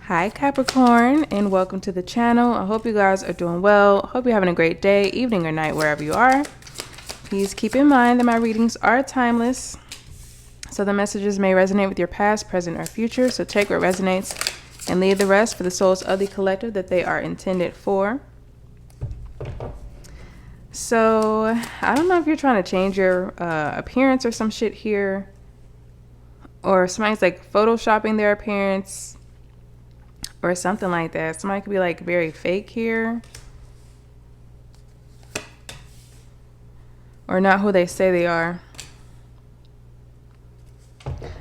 Hi Capricorn, and welcome to the channel. I hope you guys are doing well. Hope you're having a great day, evening, or night, wherever you are. Please keep in mind that my readings are timeless, so the messages may resonate with your past, present, or future. So take what resonates and leave the rest for the souls of the collective that they are intended for. So I don't know if you're trying to change your appearance or some shit here, or somebody's like photoshopping their appearance or something like that. Somebody could be like very fake here, or not who they say they are.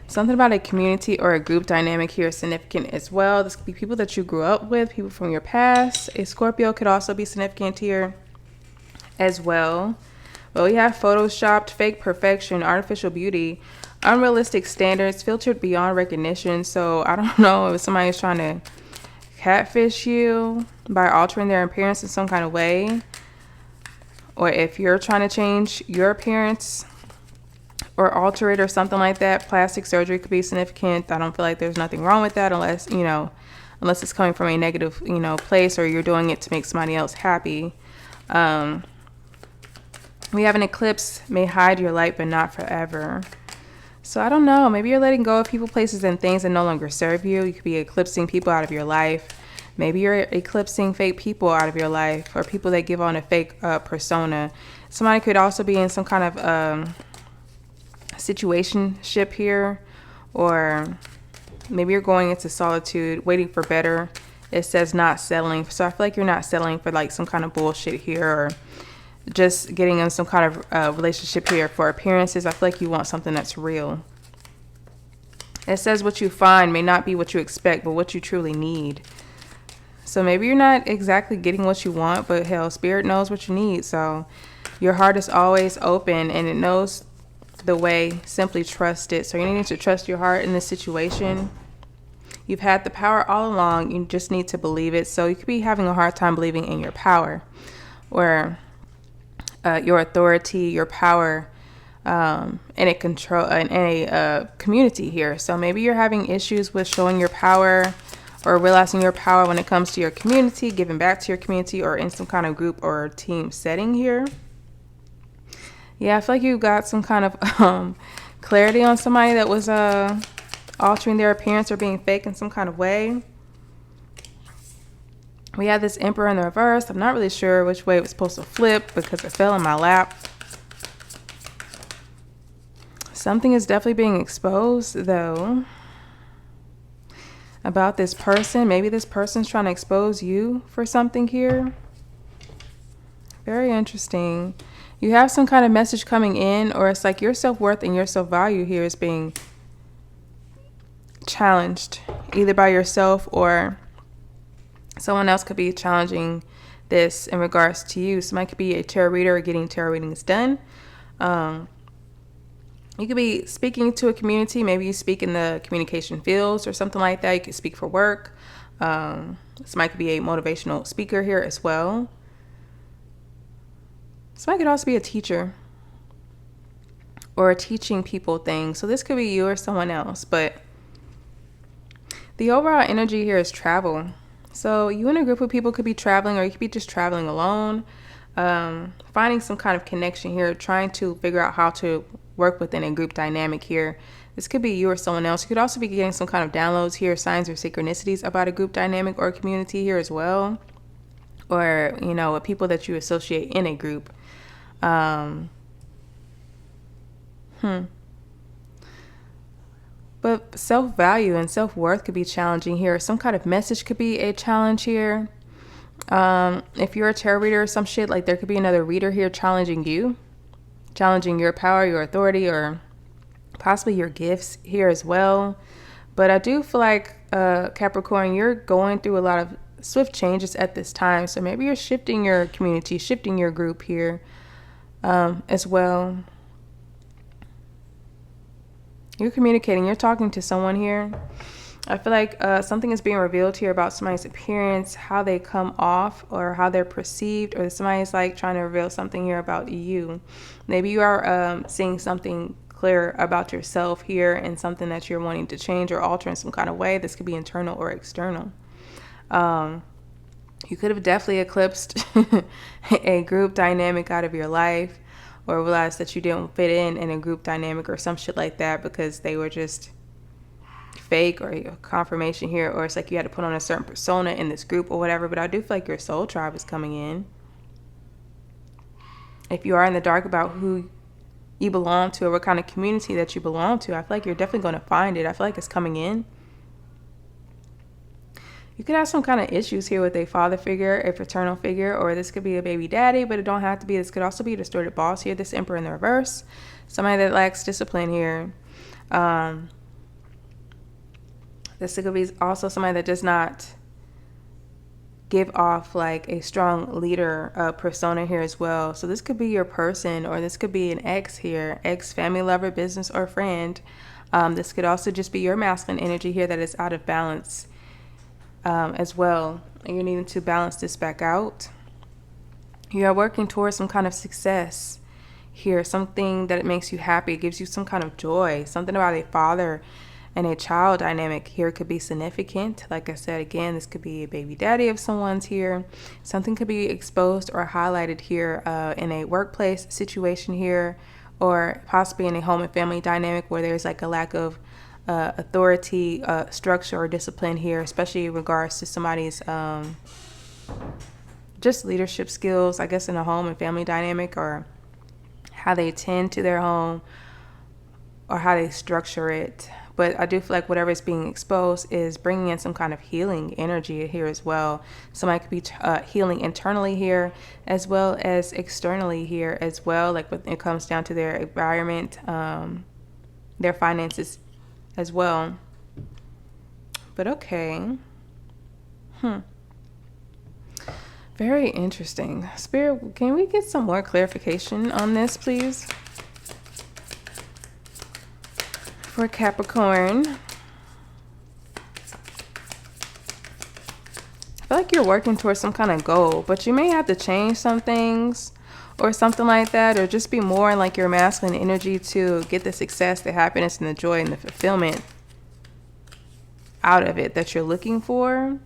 Something about a community or a group dynamic here is significant as well. This could be people that you grew up with, people from your past. A Scorpio could also be significant here as well. But we have photoshopped, fake perfection, artificial beauty, unrealistic standards, filtered beyond recognition. So I don't know if somebody's trying to catfish you by altering their appearance in some kind of way, or if you're trying to change your appearance or alter it or something like that. Plastic surgery could be significant. I don't feel like there's nothing wrong with that unless it's coming from a negative place, or you're doing it to make somebody else happy. We have an eclipse may hide your light but not forever. So I don't know, maybe you're letting go of people, places, and things that no longer serve you. You could be eclipsing people out of your life. Maybe you're eclipsing fake people out of your life, or people that give on a fake persona. Somebody could also be in some kind of situationship here, or maybe you're going into solitude, waiting for better. It says not settling. So I feel like you're not settling for like some kind of bullshit here, or just getting in some kind of relationship here for appearances. I feel like you want something that's real. It says what you find may not be what you expect, but what you truly need. So maybe you're not exactly getting what you want, but hell, spirit knows what you need. So your heart is always open and it knows the way. Simply trust it. So you need to trust your heart in this situation. You've had the power all along. You just need to believe it. So you could be having a hard time believing in your power, or your authority, your power, in a community here. So maybe you're having issues with showing your power or realizing your power when it comes to your community, giving back to your community, or in some kind of group or team setting here. Yeah, I feel like you got some kind of clarity on somebody that was altering their appearance or being fake in some kind of way. We have this Emperor in the reverse. I'm not really sure which way it was supposed to flip because it fell in my lap. Something is definitely being exposed, though, about this person. Maybe this person's trying to expose you for something here. Very interesting. You have some kind of message coming in, or it's like your self-worth and your self-value here is being challenged, either by yourself or someone else could be challenging this in regards to you. Somebody could be a tarot reader or getting tarot readings done. You could be speaking to a community. Maybe you speak in the communication fields or something like that. You could speak for work. Somebody could be a motivational speaker here as well. Somebody could also be a teacher or teaching people things. So this could be you or someone else. But the overall energy here is travel. So you in a group of people could be traveling, or you could be just traveling alone, finding some kind of connection here, trying to figure out how to work within a group dynamic here. This could be you or someone else. You could also be getting some kind of downloads here, signs or synchronicities about a group dynamic or community here as well, or, with people that you associate in a group. But self-value and self-worth could be challenging here. Some kind of message could be a challenge here. If you're a tarot reader or some shit, like there could be another reader here challenging you, challenging your power, your authority, or possibly your gifts here as well. But I do feel like, Capricorn, you're going through a lot of swift changes at this time. So maybe you're shifting your community, shifting your group here as well. You're communicating, you're talking to someone here. I feel like something is being revealed here about somebody's appearance, how they come off, or how they're perceived, or somebody's like trying to reveal something here about you. Maybe you are seeing something clear about yourself here and something that you're wanting to change or alter in some kind of way. This could be internal or external. You could have definitely eclipsed a group dynamic out of your life, or realized that you didn't fit in a group dynamic or some shit like that because they were just fake, or a confirmation here, or it's like you had to put on a certain persona in this group or whatever. But I do feel like your soul tribe is coming in. If you are in the dark about who you belong to or what kind of community that you belong to, I feel like you're definitely going to find it. I feel like it's coming in. You could have some kind of issues here with a father figure, a fraternal figure, or this could be a baby daddy, but it don't have to be. This could also be a distorted boss here, this Emperor in the reverse. Somebody that lacks discipline here. This could be also somebody that does not give off like a strong leader persona here as well. So this could be your person, or this could be an ex here, ex, family, lover, business, or friend. This could also just be your masculine energy here that is out of balance as well. And you're needing to balance this back out. You are working towards some kind of success here, something that it makes you happy, gives you some kind of joy. Something about a father and a child dynamic here could be significant. Like I said, again, this could be a baby daddy of someone's here. Something could be exposed or highlighted here in a workplace situation here, or possibly in a home and family dynamic where there's like a lack of authority, structure, or discipline here, especially in regards to somebody's just leadership skills, I guess, in a home and family dynamic, or how they tend to their home or how they structure it. But I do feel like whatever is being exposed is bringing in some kind of healing energy here as well. Somebody could be healing internally here as well as externally here as well, like when it comes down to their environment, their finances as well. But okay. Very interesting. Spirit, can we get some more clarification on this, please? For Capricorn, I feel like you're working towards some kind of goal, but you may have to change some things or something like that, or just be more in like your masculine energy to get the success, the happiness, and the joy and the fulfillment out of it that you're looking for.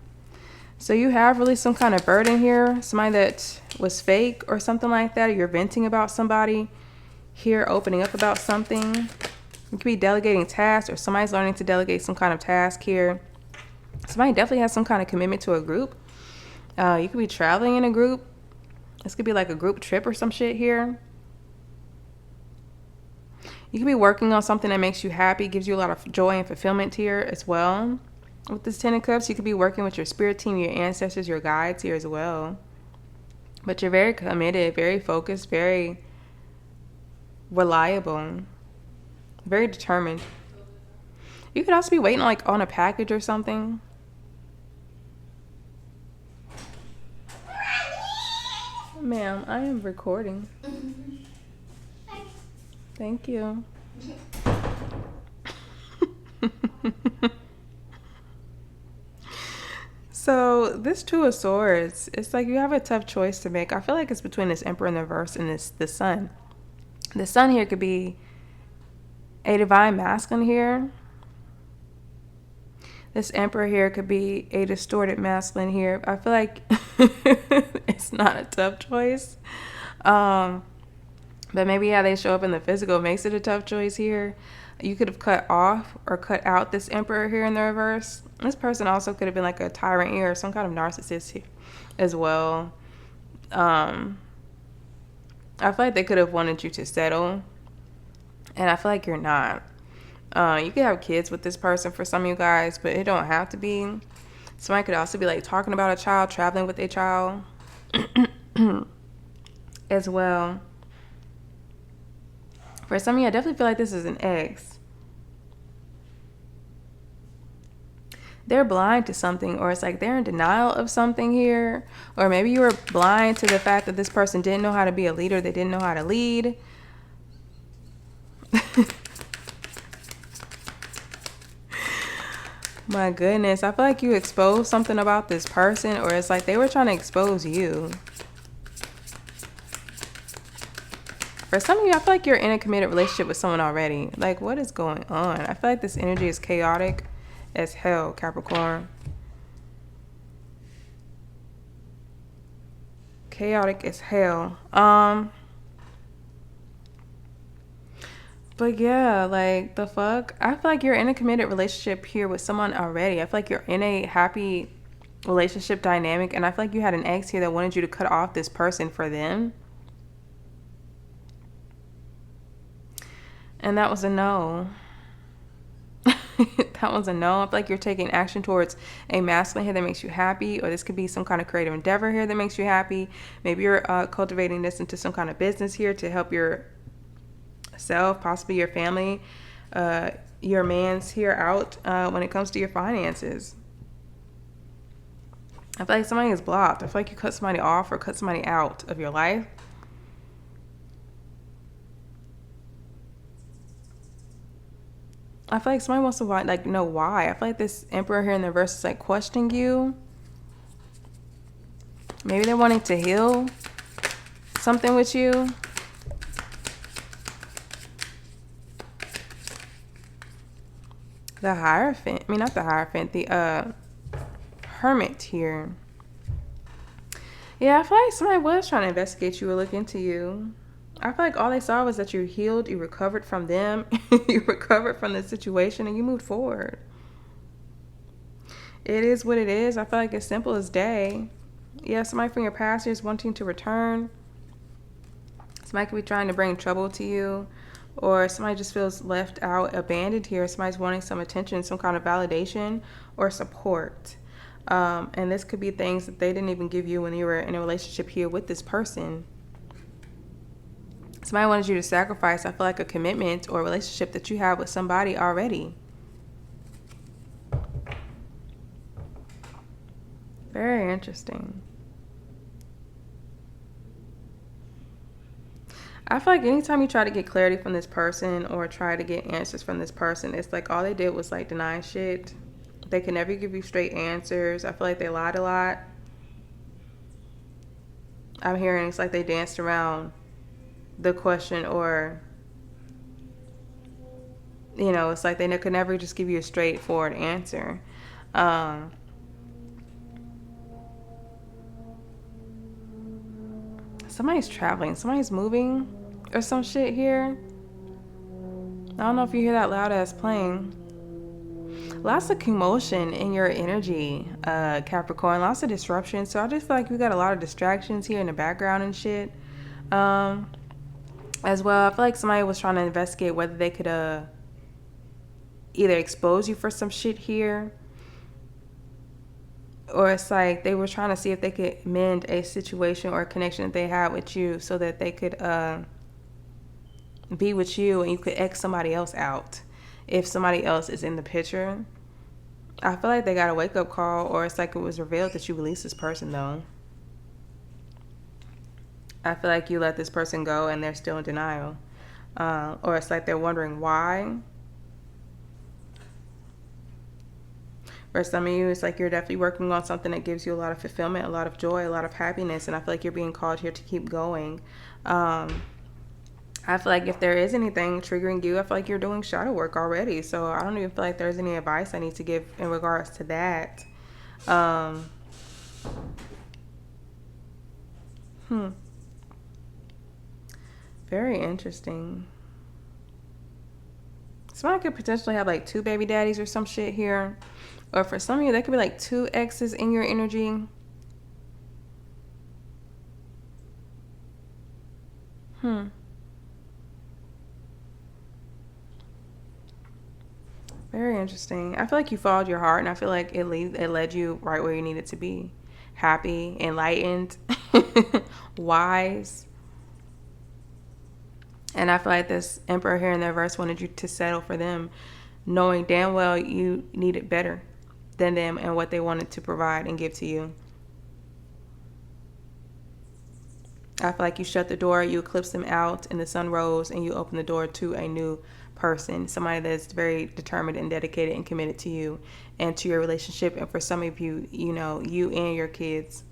So you have really some kind of burden here, somebody that was fake or something like that, or you're venting about somebody here, opening up about something. You could be delegating tasks, or somebody's learning to delegate some kind of task here. Somebody definitely has some kind of commitment to a group. You could be traveling in a group. This could be like a group trip or some shit here. You could be working on something that makes you happy, gives you a lot of joy and fulfillment here as well. With this Ten of Cups, you could be working with your spirit team, your ancestors, your guides here as well. But you're very committed, very focused, very reliable. Very determined. You could also be waiting like on a package or something. Ma'am, I am recording. Thank you. So this Two of Swords, it's like you have a tough choice to make. I feel like it's between this Emperor in the reverse and the Sun. The Sun here could be a divine masculine here. This Emperor here could be a distorted masculine here. I feel like it's not a tough choice. But maybe how they show up in the physical makes it a tough choice here. You could have cut off or cut out this Emperor here in the reverse. This person also could have been like a tyrant here, or some kind of narcissist here as well. I feel like they could have wanted you to settle. And I feel like you're not. You could have kids with this person for some of you guys, but it don't have to be. Somebody could also be like talking about a child, traveling with a child as well. For some of you, I definitely feel like this is an ex. They're blind to something, or it's like they're in denial of something here. Or maybe you were blind to the fact that this person didn't know how to be a leader. They didn't know how to lead. My goodness, I feel like you exposed something about this person, or it's like they were trying to expose you. For some of you, I feel like you're in a committed relationship with someone already. Like, what is going on? I feel like this energy is chaotic as hell, Capricorn. Chaotic as hell. But yeah, like, the fuck? I feel like you're in a committed relationship here with someone already. I feel like you're in a happy relationship dynamic, and I feel like you had an ex here that wanted you to cut off this person for them. And that was a no. That was a no. I feel like you're taking action towards a masculine here that makes you happy, or this could be some kind of creative endeavor here that makes you happy. Maybe you're cultivating this into some kind of business here to help yourself, possibly your family, your man's here out when it comes to your finances. I feel like somebody is blocked. I feel like you cut somebody off or cut somebody out of your life. I feel like somebody wants to like know why. I feel like this Emperor here in the verse is like questioning you. Maybe they're wanting to heal something with you. The Hierophant. I mean, not the Hierophant. The Hermit here. Yeah, I feel like somebody was trying to investigate you or look into you. I feel like all they saw was that you healed, you recovered from them, you recovered from the situation, and you moved forward. It is what it is. I feel like it's simple as day. Yeah, somebody from your past is wanting to return. Somebody could be trying to bring trouble to you, or somebody just feels left out, abandoned here. Somebody's wanting some attention, some kind of validation or support. And this could be things that they didn't even give you when you were in a relationship here with this person. Somebody wanted you to sacrifice, I feel like, a commitment or a relationship that you have with somebody already. Very interesting. I feel like anytime you try to get clarity from this person or try to get answers from this person, it's like all they did was like deny shit. They can never give you straight answers. I feel like they lied a lot. I'm hearing it's like they danced around the question, or it's like they could never just give you a straightforward answer. Somebody's traveling, somebody's moving or some shit here. I don't know if you hear that loud ass playing. Lots of commotion in your energy, Capricorn. Lots of disruption. So I just feel like we got a lot of distractions here in the background and shit. As well, I feel like somebody was trying to investigate whether they could either expose you for some shit here, or it's like they were trying to see if they could mend a situation or a connection that they had with you so that they could be with you and you could X somebody else out if somebody else is in the picture. I feel like they got a wake-up call, or it's like it was revealed that you released this person, though. I feel like you let this person go and they're still in denial. Or it's like they're wondering why. For some of you, it's like you're definitely working on something that gives you a lot of fulfillment, a lot of joy, a lot of happiness. And I feel like you're being called here to keep going. I feel like if there is anything triggering you, I feel like you're doing shadow work already. So I don't even feel like there's any advice I need to give in regards to that. Very interesting. Somebody could potentially have like 2 baby daddies or some shit here. Or for some of you, there could be like 2 exes in your energy. Very interesting. I feel like you followed your heart, and I feel like it led you right where you needed to be. Happy, enlightened, wise. And I feel like this Emperor here in their verse wanted you to settle for them, knowing damn well you needed better than them and what they wanted to provide and give to you. I feel like you shut the door, you eclipsed them out, and the sun rose, and you opened the door to a new person, somebody that's very determined and dedicated and committed to you and to your relationship. And for some of you, you and your kids.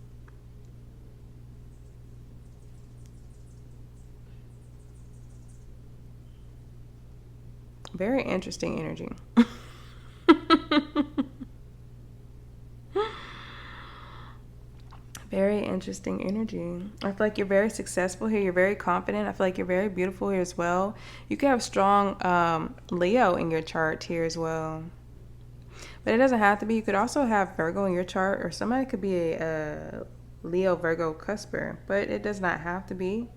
Very interesting energy. Very interesting energy. I feel like you're very successful here. You're very confident. I feel like you're very beautiful here as well. You could have strong Leo in your chart here as well. But it doesn't have to be. You could also have Virgo in your chart, or somebody could be a Leo Virgo cusper, but it does not have to be.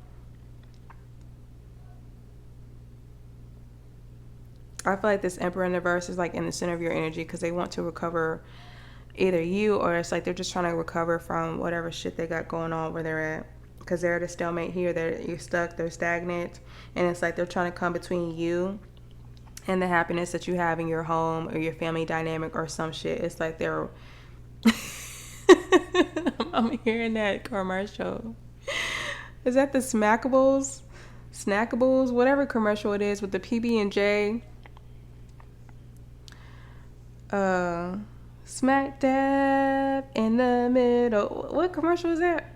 I feel like this Emperor in the verse is like in the center of your energy because they want to recover either you, or it's like they're just trying to recover from whatever shit they got going on where they're at, because they're at a stalemate here. You're stuck, they're stagnant, and it's like they're trying to come between you and the happiness that you have in your home or your family dynamic or some shit. It's like they're I'm hearing that commercial. Is that the Snackables, whatever commercial it is with the PB&J? Smack dab in the middle. What commercial is that?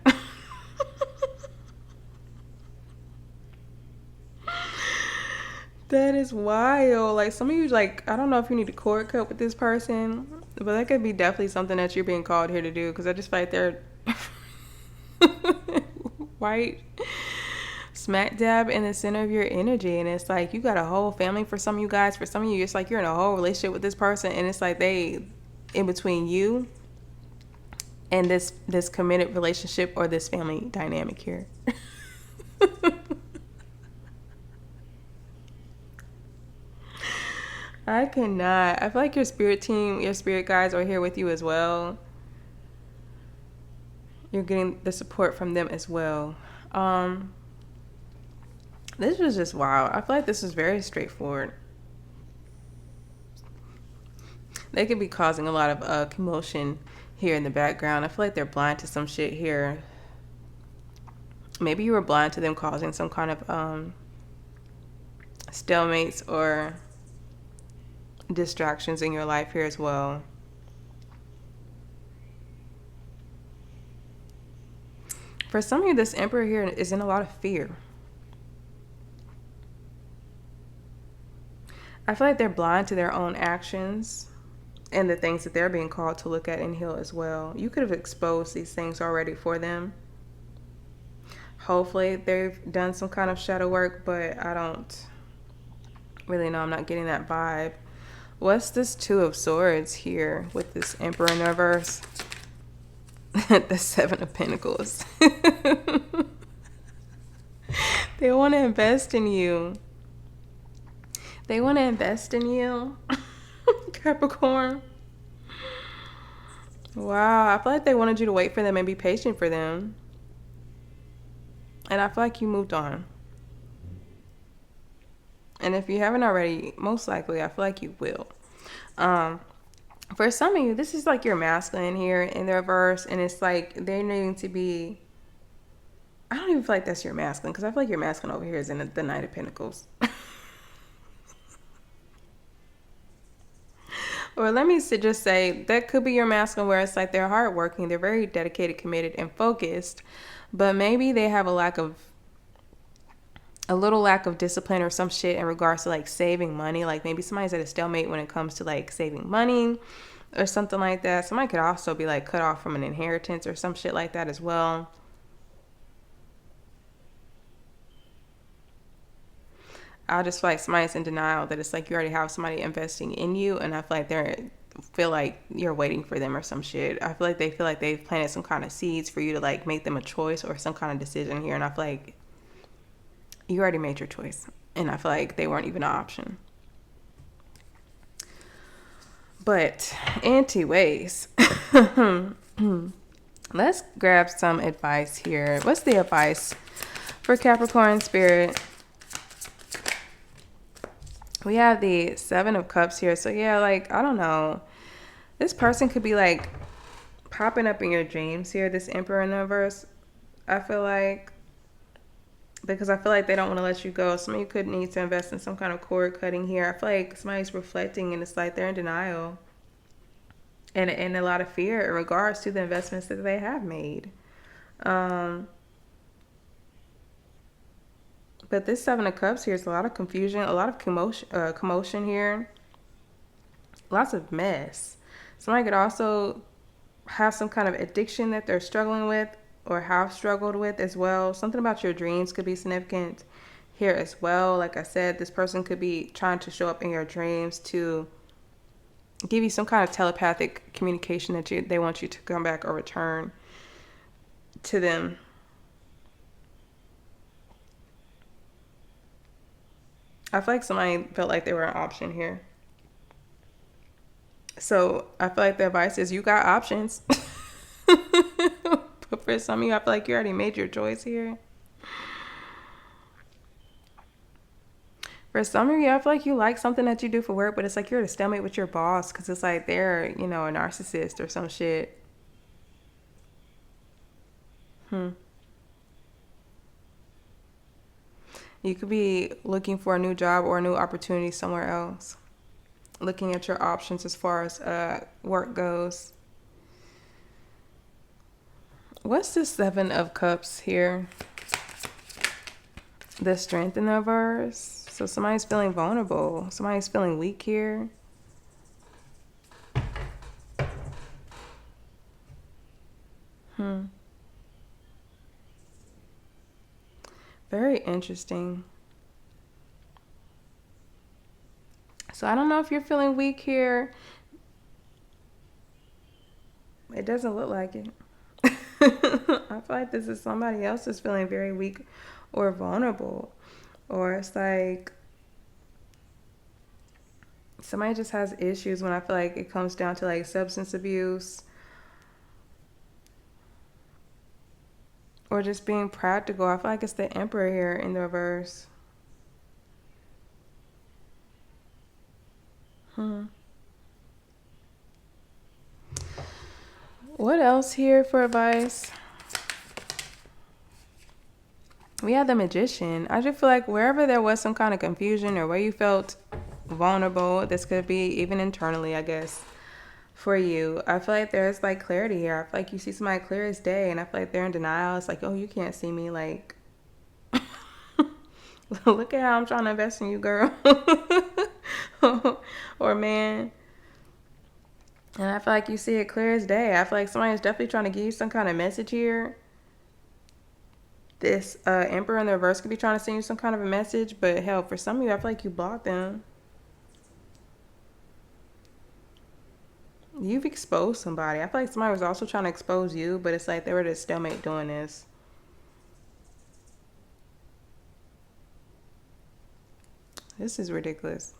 That is wild. Like, some of you, like, I don't know if you need a cord cut with this person, but that could be definitely something that you're being called here to do, because I just feel like they're right smack dab in the center of your energy. And it's like you got a whole family for some of you guys. For some of you, it's like you're in a whole relationship with this person, and it's like they in between you and this committed relationship or this family dynamic here. I cannot. I feel like your spirit team, your spirit guides are here with you as well. You're getting the support from them as well. This was just wild. I feel like this is very straightforward. They could be causing a lot of commotion here in the background. I feel like they're blind to some shit here. Maybe you were blind to them causing some kind of stalemates or distractions in your life here as well. For some of you, this Emperor here is in a lot of fear. I feel like they're blind to their own actions and the things that they're being called to look at and heal as well. You could have exposed these things already for them. Hopefully they've done some kind of shadow work, but I don't really know. I'm not getting that vibe. What's this Two of Swords here with this Emperor in reverse? The Seven of Pentacles. They want to invest in you. They want to invest in you. Capricorn. Wow, I feel like they wanted you to wait for them and be patient for them. And I feel like you moved on. And if you haven't already, most likely, I feel like you will. For some of you, this is like your masculine here in the reverse. And it's like they're needing to be... I don't even feel like that's your masculine, because I feel like your masculine over here is in the Knight of Pentacles. Or let me just say, that could be your masculine, where it's like they're hardworking, they're very dedicated, committed, and focused, but maybe they have a little lack of discipline or some shit in regards to like saving money. Like maybe somebody's at a stalemate when it comes to like saving money or something like that. Somebody could also be like cut off from an inheritance or some shit like that as well. I just feel like somebody's in denial that it's like you already have somebody investing in you, and I feel like they feel like you're waiting for them or some shit. I feel like they feel like they've planted some kind of seeds for you to like make them a choice or some kind of decision here, and I feel like you already made your choice, and I feel like they weren't even an option. But anyways, let's grab some advice here. What's the advice for Capricorn spirit? We have the Seven of Cups here. So yeah, like, I don't know. This person could be like popping up in your dreams here, this Emperor in the reverse. I feel like, because I feel like they don't want to let you go. Some of you could need to invest in some kind of cord cutting here. I feel like somebody's reflecting, and it's like they're in denial and a lot of fear in regards to the investments that they have made. But But this Seven of Cups here is a lot of confusion, a lot of commotion here, lots of mess. Somebody could also have some kind of addiction that they're struggling with or have struggled with as well. Something about your dreams could be significant here as well. Like I said, this person could be trying to show up in your dreams to give you some kind of telepathic communication that they want you to come back or return to them. I feel like somebody felt like they were an option here. So I feel like the advice is you got options. But for some of you, I feel like you already made your choice here. For some of you, I feel like you like something that you do for work, but it's like you're at a stalemate with your boss because it's like they're, a narcissist or some shit. You could be looking for a new job or a new opportunity somewhere else. Looking at your options as far as work goes. What's the Seven of Cups here? The Strength in the reverse. So somebody's feeling vulnerable. Somebody's feeling weak here. Very interesting. So I don't know if you're feeling weak here. It doesn't look like it. I feel like this is somebody else is feeling very weak or vulnerable. Or it's like somebody just has issues when I feel like it comes down to like substance abuse. Or just being practical. I feel like it's the Emperor here in the reverse. What else here for advice? We have the Magician. I just feel like wherever there was some kind of confusion or where you felt vulnerable, this could be even internally, I guess, for you. I feel like there's like clarity here. I feel like you see somebody clear as day, and I feel like they're in denial. It's like, oh, you can't see me. Like, look at how I'm trying to invest in you, girl. Or man. And I feel like you see it clear as day. I feel like somebody's definitely trying to give you some kind of message here. This Emperor in the reverse could be trying to send you some kind of a message, but hell, for some of you, I feel like you blocked them. You've exposed somebody. I feel like somebody was also trying to expose you, but it's like they were at a stalemate doing this. This is ridiculous.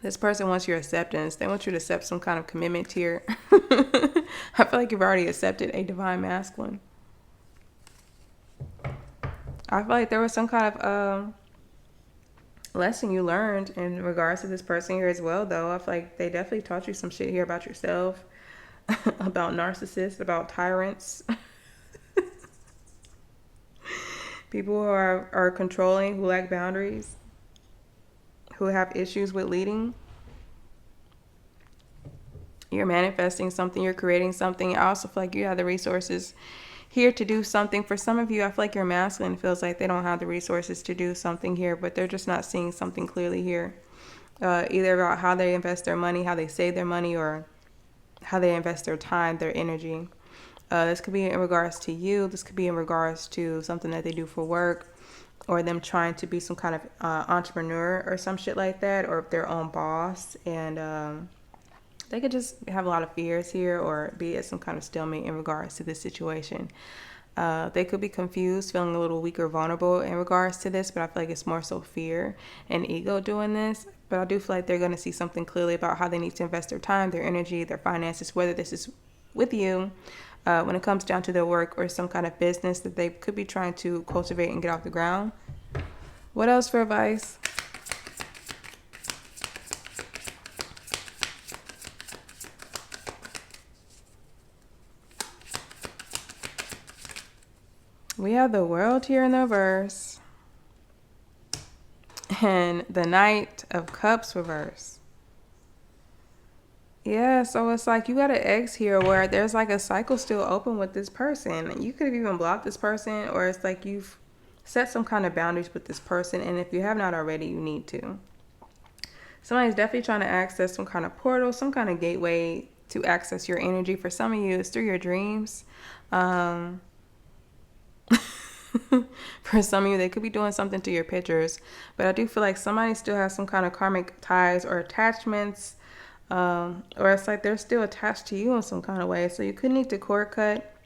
This person wants your acceptance. They want you to accept some kind of commitment here. I feel like you've already accepted a divine masculine. I feel like there was some kind of lesson you learned in regards to this person here as well, though. I feel like they definitely taught you some shit here about yourself, about narcissists, about tyrants. People who are controlling, who lack boundaries, who have issues with leading. You're manifesting something, you're creating something. I also feel like you have the resources here to do something. For some of you, I feel like your masculine feels like they don't have the resources to do something here, but they're just not seeing something clearly here. Either about how they invest their money, how they save their money, or how they invest their time, their energy. This could be in regards to you. This could be in regards to something that they do for work, or them trying to be some kind of entrepreneur or some shit like that, or their own boss. And they could just have a lot of fears here or be at some kind of stalemate in regards to this situation. They could be confused, feeling a little weak or vulnerable in regards to this, but I feel like it's more so fear and ego doing this. But I do feel like they're going to see something clearly about how they need to invest their time, their energy, their finances, whether this is with you, when it comes down to their work or some kind of business that they could be trying to cultivate and get off the ground. What else for advice? We have the World here in the reverse. And the Knight of Cups reverse. Yeah, so it's like you got an X here where there's like a cycle still open with this person. You could have even blocked this person, or it's like you've set some kind of boundaries with this person. And if you have not already, you need to. Somebody's definitely trying to access some kind of portal, some kind of gateway to access your energy. For some of you, it's through your dreams. For some of you, they could be doing something to your pictures. But I do feel like somebody still has some kind of karmic ties or attachments. Or it's like they're still attached to you in some kind of way. So you could need to cord cut.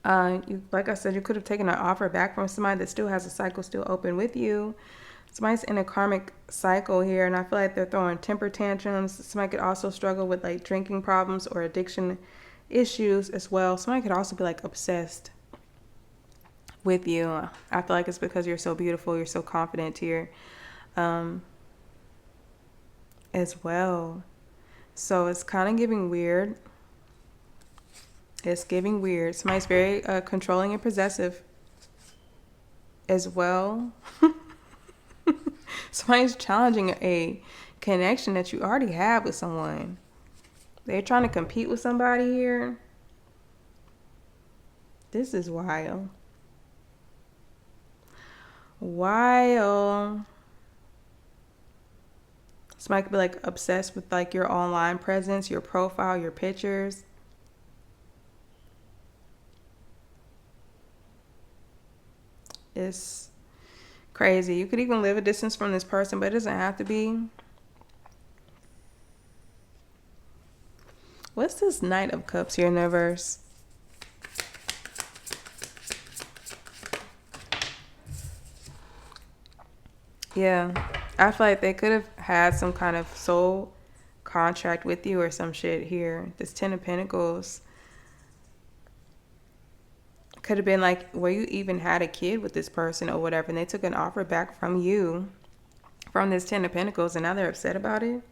Like I said, you could have taken an offer back from somebody that still has a cycle still open with you. Somebody's in a karmic cycle here, and I feel like they're throwing temper tantrums. Somebody could also struggle with like drinking problems or addiction issues as well. Somebody could also be like obsessed with you. I feel like it's because you're so beautiful, you're so confident here, as well. So it's kind of giving weird. It's giving weird. Somebody's very controlling and possessive as well. Somebody's challenging a connection that you already have with someone. They're trying to compete with somebody here. This is wild. Wild. Somebody could be like obsessed with like your online presence, your profile, your pictures. It's crazy. You could even live a distance from this person, but it doesn't have to be. What's this Knight of Cups here in the reverse? Yeah, I feel like they could have had some kind of soul contract with you or some shit here. This Ten of Pentacles could have been like where you even had a kid with this person or whatever, and they took an offer back from you from this Ten of Pentacles, and now they're upset about it.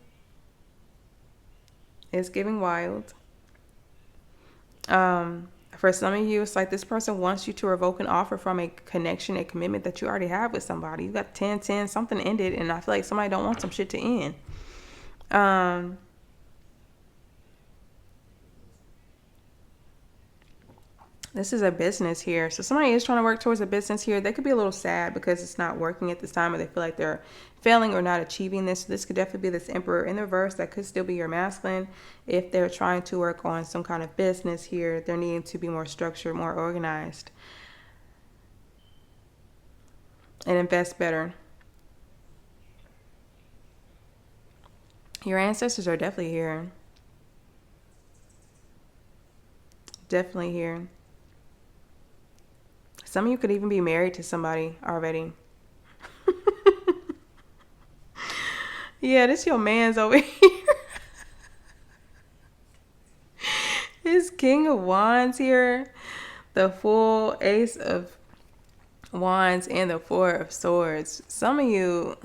It's giving wild. For some of you, it's like this person wants you to revoke an offer from a connection, a commitment that you already have with somebody. You got 10-10, something ended, and I feel like somebody don't want some shit to end. This is a business here. So somebody is trying to work towards a business here. They could be a little sad because it's not working at this time, or they feel like they're failing or not achieving this. This could definitely be this Emperor in the reverse. That could still be your masculine. If they're trying to work on some kind of business here, they're needing to be more structured, more organized, and invest better. Your ancestors are definitely here. Definitely here. Some of you could even be married to somebody already. Yeah, this your man's over here. This King of Wands here. The full Ace of Wands and the Four of Swords. Some of you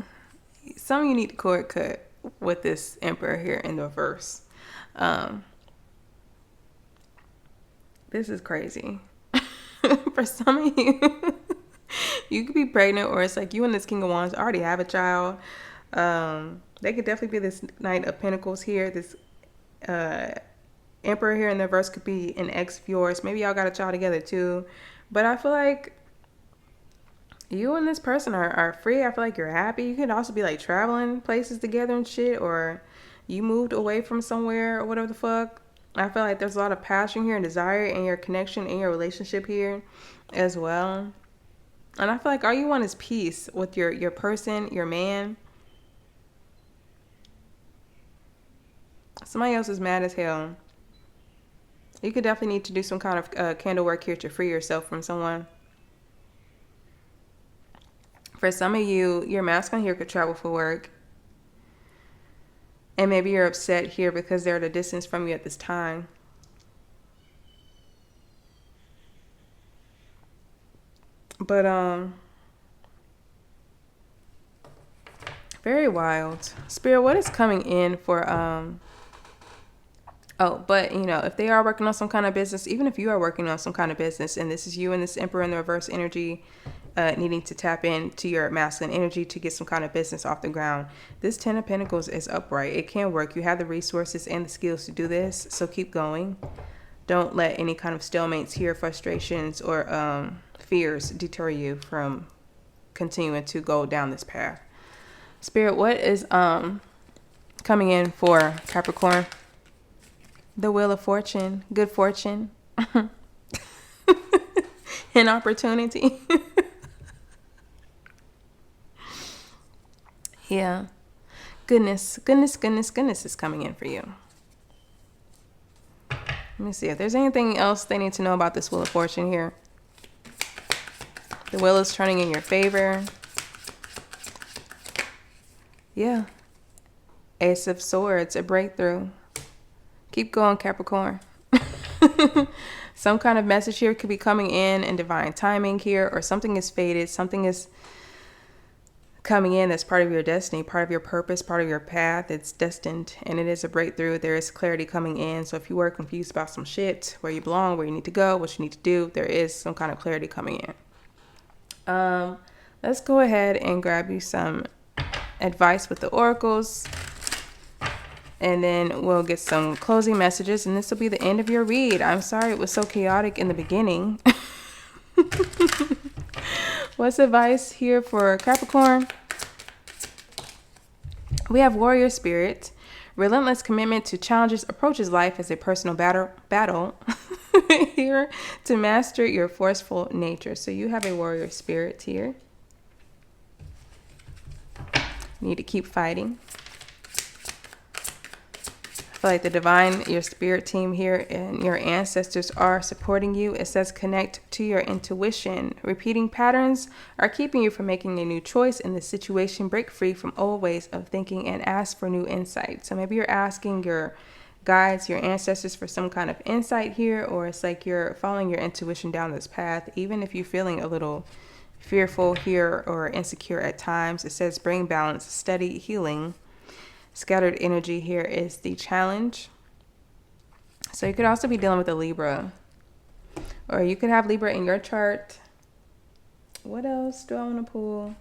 need to cord cut with this Emperor here in the reverse. This is crazy. For some of you, you could be pregnant, or it's like you and this King of Wands already have a child. They could definitely be this Knight of Pentacles here. This Emperor here in the verse could be an ex of yours. Maybe y'all got a child together too. But I feel like you and this person are free. I feel like you're happy. You could also be like traveling places together and shit, or you moved away from somewhere or whatever the fuck. I feel like there's a lot of passion here and desire in your connection, in your relationship here as well. And I feel like all you want is peace with your person, your man. Somebody else is mad as hell. You could definitely need to do some kind of candle work here to free yourself from someone. For some of you, your masculine here could travel for work. And maybe you're upset here because they're at a distance from you at this time. But, very wild. Spirit, what is coming in for, but, you know, if they are working on some kind of business, even if you are working on some kind of business, and this is you and this Emperor in the reverse energy, needing to tap into your masculine energy to get some kind of business off the ground. This Ten of Pentacles is upright. It can work. You have the resources and the skills to do this, so keep going. Don't let any kind of stalemates here, frustrations, or fears deter you from continuing to go down this path. Spirit, what is coming in for Capricorn? The Wheel of Fortune, good fortune, an opportunity. Yeah. Goodness is coming in for you. Let me see if there's anything else they need to know about this Wheel of Fortune here. The wheel is turning in your favor. Yeah. Ace of Swords, a breakthrough. Keep going, Capricorn. Some kind of message here could be coming in divine timing here, or something is fated. Something is coming in that's part of your destiny, part of your purpose, part of your path. It's destined, and it is a breakthrough. There is clarity coming in. So if you were confused about some shit, where you belong, where you need to go, what you need to do, there is some kind of clarity coming in. Let's go ahead and grab you some advice with the oracles, and then we'll get some closing messages, and this will be the end of your read. I'm sorry it was so chaotic in the beginning. What's advice here for Capricorn? We have warrior spirit, relentless commitment to challenges, approaches life as a personal battle here to master your forceful nature. So you have a warrior spirit here. You need to keep fighting. I feel like the divine, your spirit team here, and your ancestors are supporting you. It says connect to your intuition. Repeating patterns are keeping you from making a new choice in this situation. Break free from old ways of thinking and ask for new insight. So maybe you're asking your guides, your ancestors, for some kind of insight here, or it's like you're following your intuition down this path, even if you're feeling a little fearful here or insecure at times. It says bring balance, steady healing. Scattered energy here is the challenge. So you could also be dealing with a Libra, or you could have Libra in your chart. What else do I want to pull?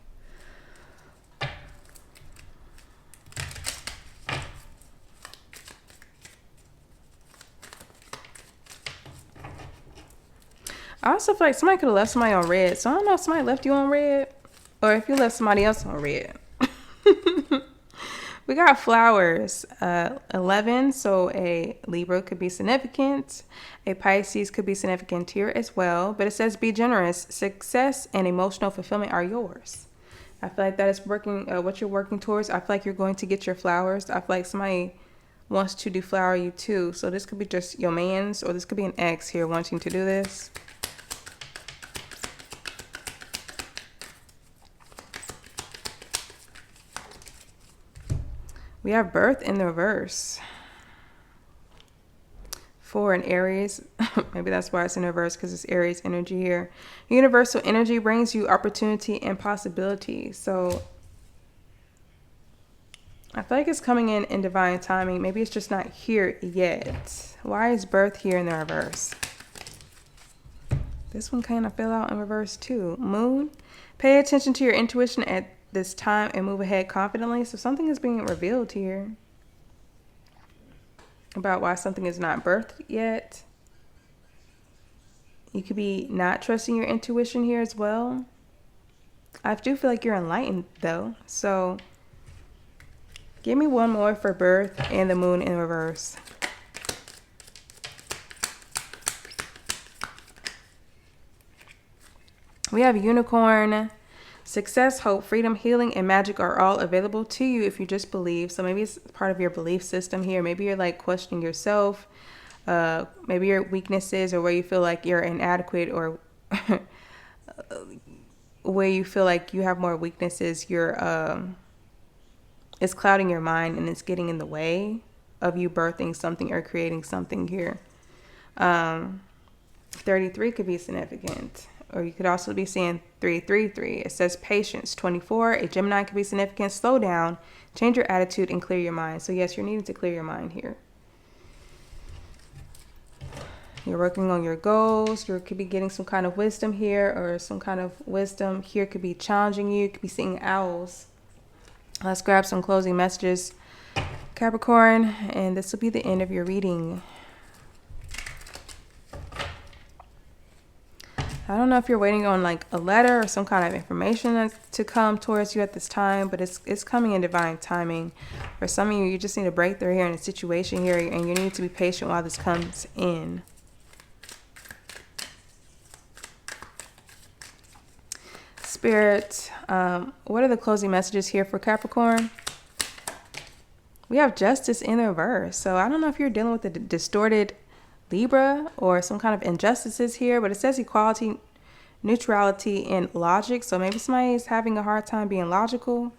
I also feel like somebody could have left somebody on red. So I don't know if somebody left you on red, or if you left somebody else on red. We got flowers, 11, so a Libra could be significant. A Pisces could be significant here as well. But it says be generous. Success and emotional fulfillment are yours. I feel like that is working, what you're working towards. I feel like you're going to get your flowers. I feel like somebody wants to deflower you too. So this could be just your man's, or this could be an ex here wanting to do this. We have birth in the reverse. For an Aries, maybe that's why it's in reverse, because it's Aries energy here. Universal energy brings you opportunity and possibility. So I feel like it's coming in divine timing. Maybe it's just not here yet. Why is birth here in the reverse? This one kind of fell out in reverse too. Moon, pay attention to your intuition at this time and move ahead confidently. So something is being revealed here about why something is not birthed yet. You could be not trusting your intuition here as well. I do feel like you're enlightened though. So give me one more for birth and the moon in reverse. We have unicorn. Success, hope, freedom, healing, and magic are all available to you if you just believe. So maybe it's part of your belief system here. Maybe you're like questioning yourself, maybe your weaknesses, or where you feel like you're inadequate, or where you feel like you have more weaknesses. It's clouding your mind, and it's getting in the way of you birthing something or creating something here. 33 could be significant. Or you could also be seeing 333. It says patience. 24, a Gemini could be significant. Slow down, change your attitude, and clear your mind. So yes, you're needing to clear your mind here. You're working on your goals. You could be getting some kind of wisdom here, or some kind of wisdom here could be challenging you. You could be seeing owls. Let's grab some closing messages, Capricorn, and this will be the end of your reading. I don't know if you're waiting on like a letter or some kind of information to come towards you at this time, but it's coming in divine timing. For some of you, you just need a breakthrough here in a situation here, and you need to be patient while this comes in. Spirit, what are the closing messages here for Capricorn? We have justice in the reverse. So I don't know if you're dealing with a distorted Libra or some kind of injustices here, but it says equality, neutrality, and logic. So maybe somebody is having a hard time being logical,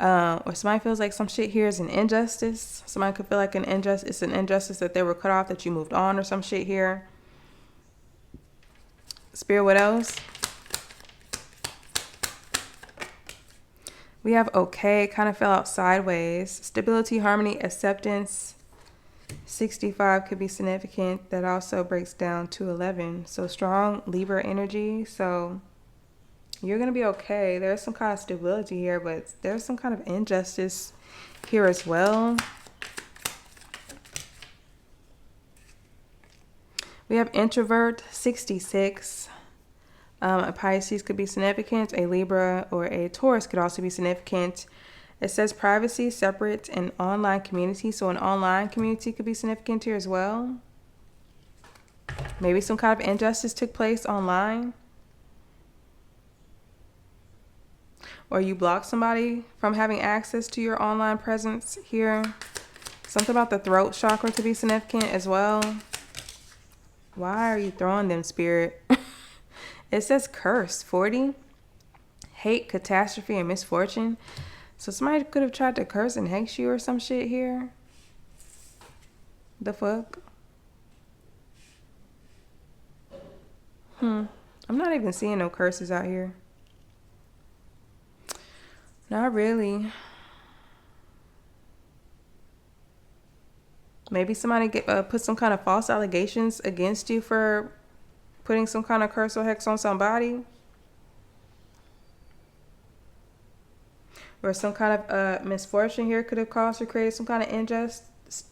or somebody feels like some shit here is an injustice. Somebody could feel like it's an injustice that they were cut off, that you moved on, or some shit here. Spirit, what else? We have okay, kind of fell out sideways. Stability, harmony, acceptance. 65 could be significant. That also breaks down to 11. So strong Libra energy. So you're going to be okay. There's some kind of stability here, but there's some kind of injustice here as well. We have introvert, 66. A Pisces could be significant. A Libra or a Taurus could also be significant. It says privacy, separate, and online community. So an online community could be significant here as well. Maybe some kind of injustice took place online. Or you blocked somebody from having access to your online presence here. Something about the throat chakra to be significant as well. Why are you throwing them, Spirit? It says curse, 40. Hate, catastrophe, and misfortune. So somebody could have tried to curse and hex you or some shit here. The fuck? I'm not even seeing no curses out here. Not really. Maybe somebody put some kind of false allegations against you for putting some kind of curse or hex on somebody. Or some kind of misfortune here could have caused or created some kind of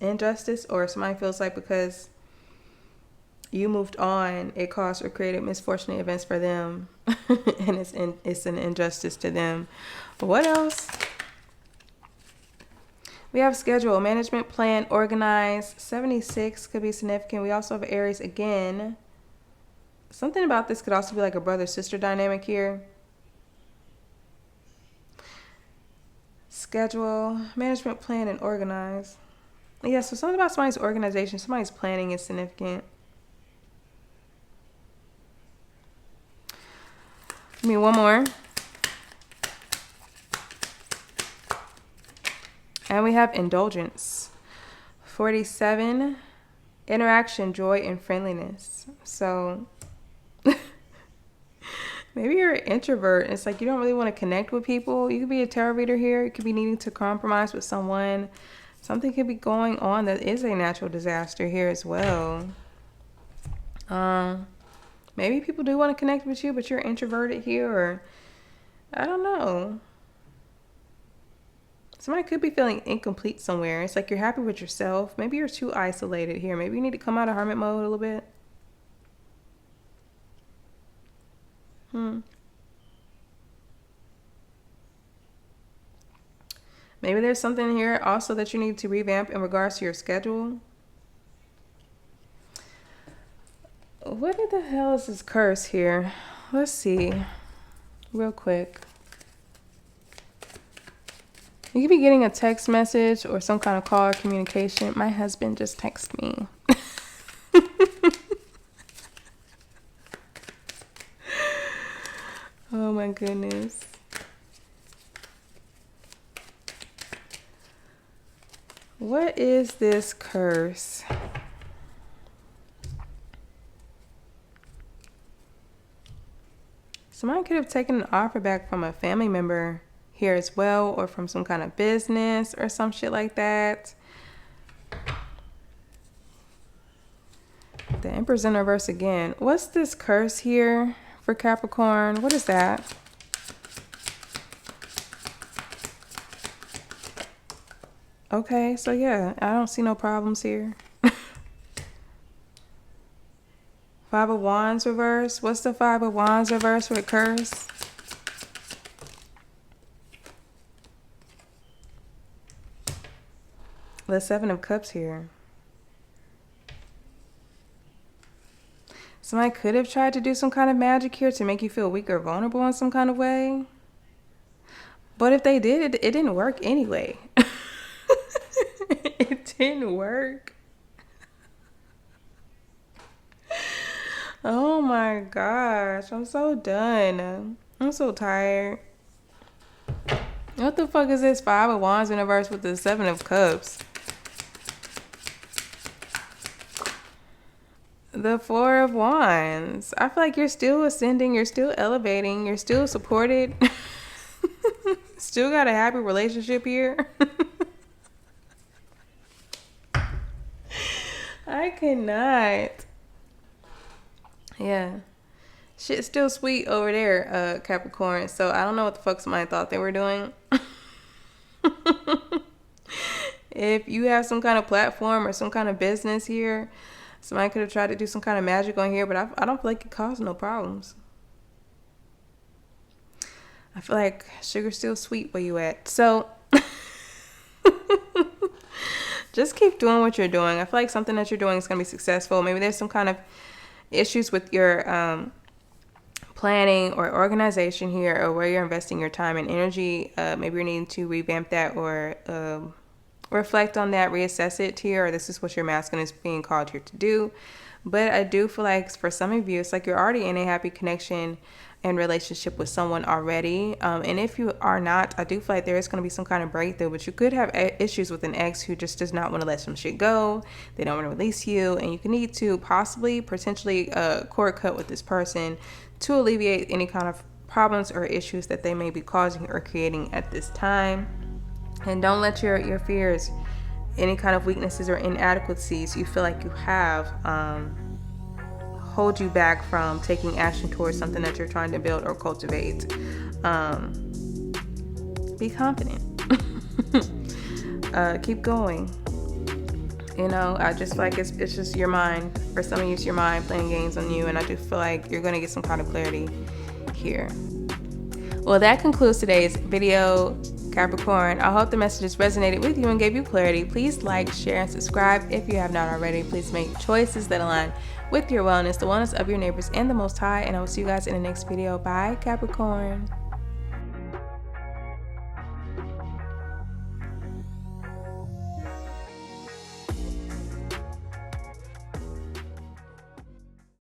injustice. Or somebody feels like because you moved on, it caused or created misfortunate events for them. And it's an injustice to them. But what else? We have schedule, management, plan, organize. 76 could be significant. We also have Aries again. Something about this could also be like a brother-sister dynamic here. Schedule, management, plan, and organize. Yeah, so something about somebody's organization, somebody's planning is significant. Give me one more. And we have indulgence. 47, interaction, joy, and friendliness. So maybe you're an introvert. It's like you don't really want to connect with people. You could be a tarot reader here. You could be needing to compromise with someone. Something could be going on that is a natural disaster here as well. Maybe people do want to connect with you, but you're introverted here, or I don't know. Somebody could be feeling incomplete somewhere. It's like you're happy with yourself. Maybe you're too isolated here. Maybe you need to come out of hermit mode a little bit. Maybe there's something here also that you need to revamp in regards to your schedule. What the hell is this curse here? Let's see. Real quick. You could be getting a text message or some kind of call or communication. My husband just texted me. Oh my goodness. What is this curse? Somebody could have taken an offer back from a family member here as well, or from some kind of business or some shit like that. The Emperor's in reverse again. What's this curse here for Capricorn? What is that? Okay, so yeah, I don't see no problems here. Five of Wands reverse. What's the Five of Wands reverse with curse? The Seven of Cups here. Somebody could have tried to do some kind of magic here to make you feel weak or vulnerable in some kind of way. But if they did, it didn't work anyway. It didn't work. Oh my gosh. I'm so done. I'm so tired. What the fuck is this Five of Wands in reverse with the Seven of Cups? The Four of Wands. I feel like you're still ascending. You're still elevating. You're still supported. Still got a happy relationship here. I cannot. Yeah. Shit's still sweet over there, Capricorn. So I don't know what the fuck somebody thought they were doing. If you have some kind of platform or some kind of business here, somebody could have tried to do some kind of magic on here, but I don't feel like it caused no problems. I feel like sugar's still sweet where you at. So just keep doing what you're doing. I feel like something that you're doing is going to be successful. Maybe there's some kind of issues with your planning or organization here, or where you're investing your time and energy. Maybe you're needing to revamp that, or reflect on that, reassess it here, or this is what your masculine is being called here to do. But I do feel like for some of you, it's like you're already in a happy connection and relationship with someone already. And if you are not, I do feel like there is going to be some kind of breakthrough, but you could have issues with an ex who just does not want to let some shit go. They don't want to release you, and you can need to potentially cord cut with this person to alleviate any kind of problems or issues that they may be causing or creating at this time. And don't let your fears, any kind of weaknesses or inadequacies you feel like you have, hold you back from taking action towards something that you're trying to build or cultivate. Be confident. Keep going. You know, I just feel like it's just your mind. For some of you, it's your mind playing games on you, and I do feel like you're going to get some kind of clarity here. Well, that concludes today's video, Capricorn. I hope the messages resonated with you and gave you clarity. Please like, share, and subscribe if you have not already. Please make choices that align with your wellness, the wellness of your neighbors, and the Most High. And I will see you guys in the next video. Bye, Capricorn.